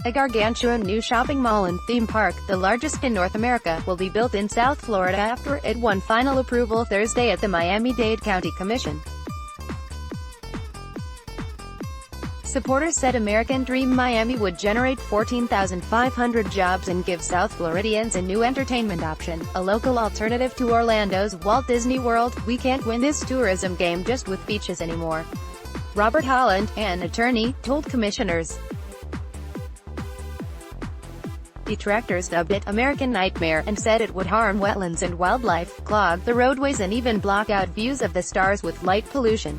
A gargantuan new shopping mall and theme park, the largest in North America, will be built in South Florida after it won final approval Thursday at the Miami-Dade County Commission. Supporters said American Dream Miami would generate 14,500 jobs and give South Floridians a new entertainment option, a local alternative to Orlando's Walt Disney World. "We can't win this tourism game just with beaches anymore," Robert Holland, an attorney, told commissioners. Detractors dubbed it "American Nightmare" and said it would harm wetlands and wildlife, clog the roadways and even block out views of the stars with light pollution.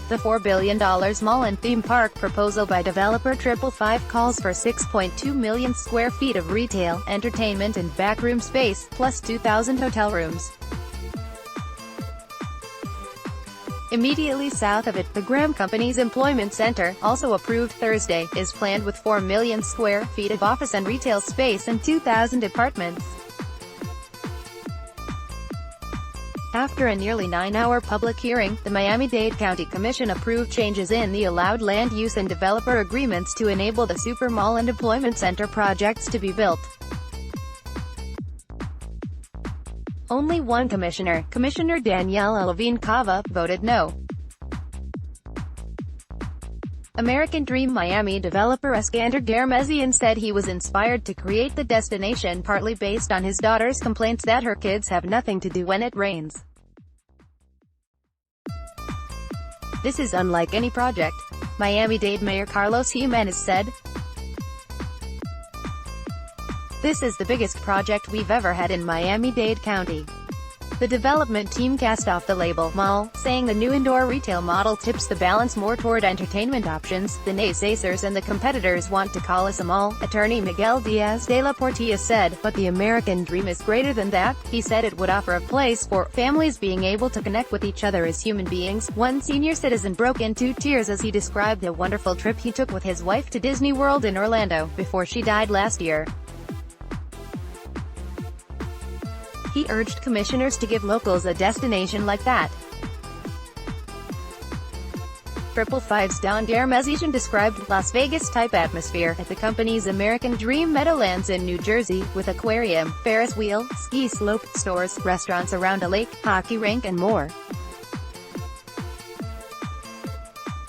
The $4 billion mall and theme park proposal by developer 555 calls for 6.2 million square feet of retail, entertainment and backroom space, plus 2,000 hotel rooms. Immediately south of it, the Graham Company's employment center, also approved Thursday, is planned with 4 million square feet of office and retail space and 2,000 apartments. After a nearly 9-hour public hearing, the Miami-Dade County Commission approved changes in the allowed land use and developer agreements to enable the super mall and employment center projects to be built. Only one commissioner, Commissioner Daniela Levine-Cava, voted no. American Dream Miami developer Eskander Garmezian said he was inspired to create the destination partly based on his daughter's complaints that her kids have nothing to do when it rains. "This is unlike any project," Miami-Dade Mayor Carlos Jimenez said. "This is the biggest project we've ever had in Miami-Dade County." The development team cast off the label "mall," saying the new indoor retail model tips the balance more toward entertainment options. "The naysayers and the competitors want to call us a mall," attorney Miguel Diaz de la Portilla said, "but the American dream is greater than that." He said it would offer a place for families being able to connect with each other as human beings. One senior citizen broke into tears as he described the wonderful trip he took with his wife to Disney World in Orlando, before she died last year. He urged commissioners to give locals a destination like that. 555's Don Garmezian described Las Vegas-type atmosphere at the company's American Dream Meadowlands in New Jersey, with aquarium, Ferris wheel, ski slope, stores, restaurants around a lake, hockey rink and more.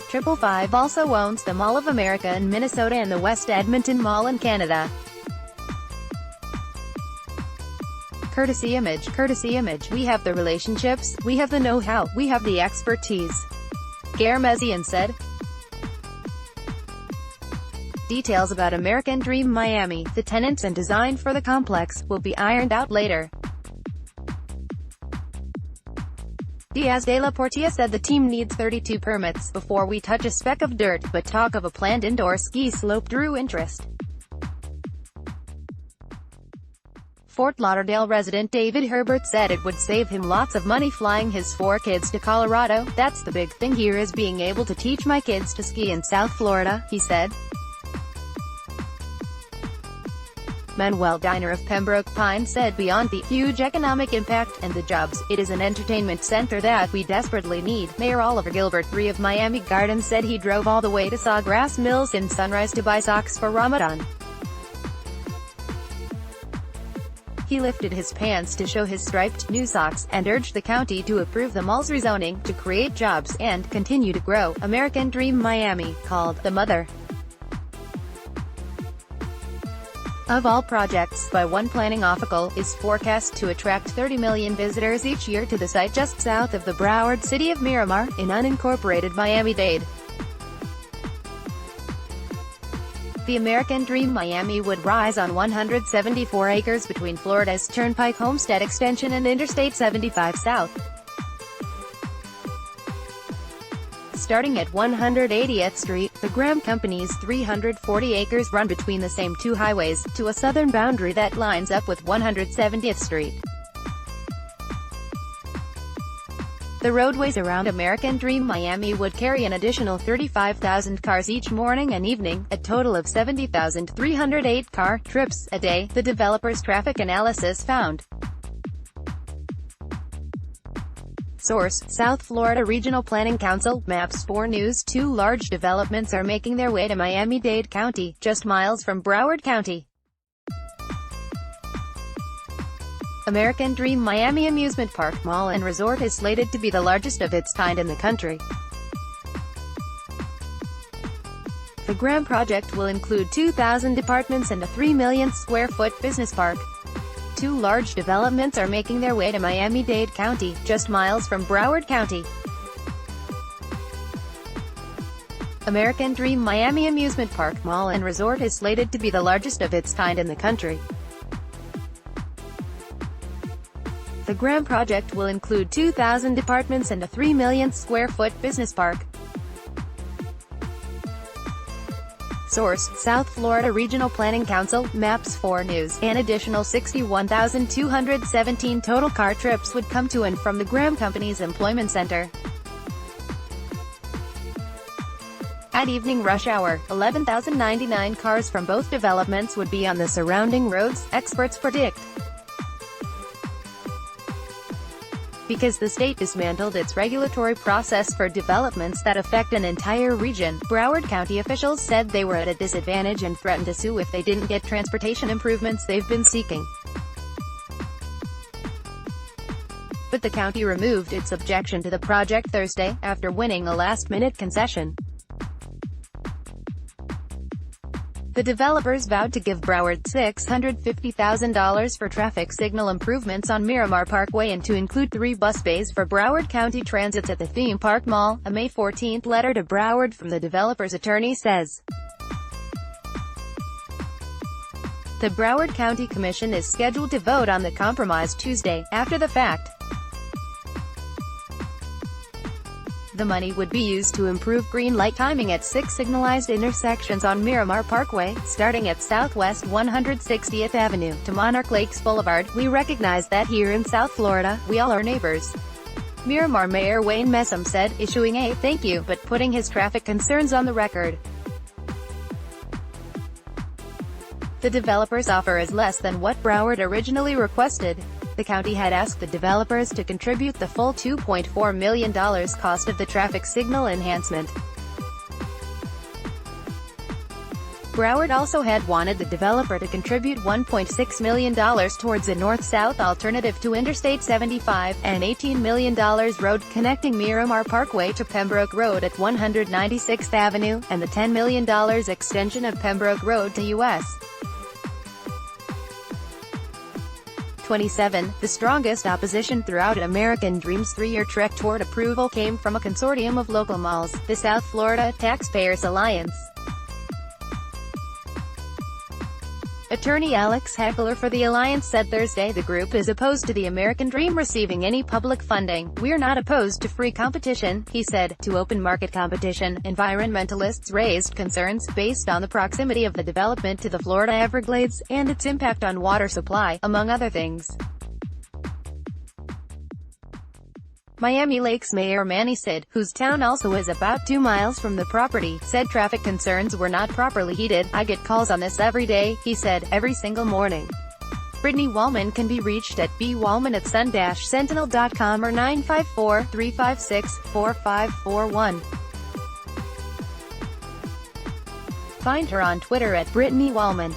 555 also owns the Mall of America in Minnesota and the West Edmonton Mall in Canada. Courtesy image. "We have the relationships, we have the know-how, we have the expertise," Garmezian said. Details about American Dream Miami, the tenants and design for the complex, will be ironed out later. Diaz de la Portilla said the team needs 32 permits before we touch a speck of dirt, but talk of a planned indoor ski slope drew interest. Fort Lauderdale resident David Herbert said it would save him lots of money flying his 4 kids to Colorado. "That's the big thing here, is being able to teach my kids to ski in South Florida," he said. Manuel Diner of Pembroke Pines said beyond the huge economic impact and the jobs, it is an entertainment center that we desperately need. Mayor Oliver Gilbert III of Miami Gardens said he drove all the way to Sawgrass Mills in Sunrise to buy socks for Ramadan. He lifted his pants to show his striped, new socks, and urged the county to approve the mall's rezoning, to create jobs, and continue to grow. American Dream Miami, called the mother of all projects by one planning official, is forecast to attract 30 million visitors each year to the site just south of the Broward city of Miramar, in unincorporated Miami-Dade. The American Dream Miami would rise on 174 acres between Florida's Turnpike Homestead Extension and Interstate 75 South. Starting at 180th Street, the Graham Company's 340 acres run between the same two highways, to a southern boundary that lines up with 170th Street. The roadways around American Dream Miami would carry an additional 35,000 cars each morning and evening, a total of 70,308 car trips a day, the developer's traffic analysis found. Source: South Florida Regional Planning Council. Maps 4 News. Two large developments are making their way to Miami-Dade County, just miles from Broward County. American Dream Miami Amusement Park, Mall and Resort is slated to be the largest of its kind in the country. The grand project will include 2,000 apartments and a 3 million square foot business park. Two large developments are making their way to Miami-Dade County, just miles from Broward County. American Dream Miami Amusement Park, Mall and Resort is slated to be the largest of its kind in the country. The grand project will include 2,000 apartments and a 3 million square foot business park. Source: South Florida Regional Planning Council. Maps 4 News. An additional 61,217 total car trips would come to and from the Graham Company's employment center. At evening rush hour, 11,099 cars from both developments would be on the surrounding roads, experts predict. Because the state dismantled its regulatory process for developments that affect an entire region, Broward County officials said they were at a disadvantage and threatened to sue if they didn't get transportation improvements they've been seeking. But the county removed its objection to the project Thursday, after winning a last-minute concession. The developers vowed to give Broward $650,000 for traffic signal improvements on Miramar Parkway and to include 3 bus bays for Broward County Transits at the theme park mall, a May 14 letter to Broward from the developer's attorney says. The Broward County Commission is scheduled to vote on the compromise Tuesday, after the fact. The money would be used to improve green light timing at 6 signalized intersections on Miramar Parkway, starting at Southwest 160th Avenue, to Monarch Lakes Boulevard. "We recognize that here in South Florida, we all are neighbors," Miramar Mayor Wayne Messam said, issuing a "thank you" but putting his traffic concerns on the record. The developer's offer is less than what Broward originally requested. The county had asked the developers to contribute the full $2.4 million cost of the traffic signal enhancement. Broward also had wanted the developer to contribute $1.6 million towards a north-south alternative to Interstate 75, an $18 million road connecting Miramar Parkway to Pembroke Road at 196th Avenue, and the $10 million extension of Pembroke Road to U.S. 27. The strongest opposition throughout American Dream's 3-year trek toward approval came from a consortium of local malls, the South Florida Taxpayers Alliance. Attorney Alex Heckler for the Alliance said Thursday the group is opposed to the American Dream receiving any public funding. "We're not opposed to free competition," he said, to open market competition. Environmentalists raised concerns, based on the proximity of the development to the Florida Everglades, and its impact on water supply, among other things. Miami Lakes Mayor Manny Cid, whose town also is about 2 miles from the property, said traffic concerns were not properly heeded. "I get calls on this every day," he said, "every single morning." Brittany Wallman can be reached at bwallman@sun-sentinel.com or 954-356-4541. Find her on Twitter at Brittany Wallman.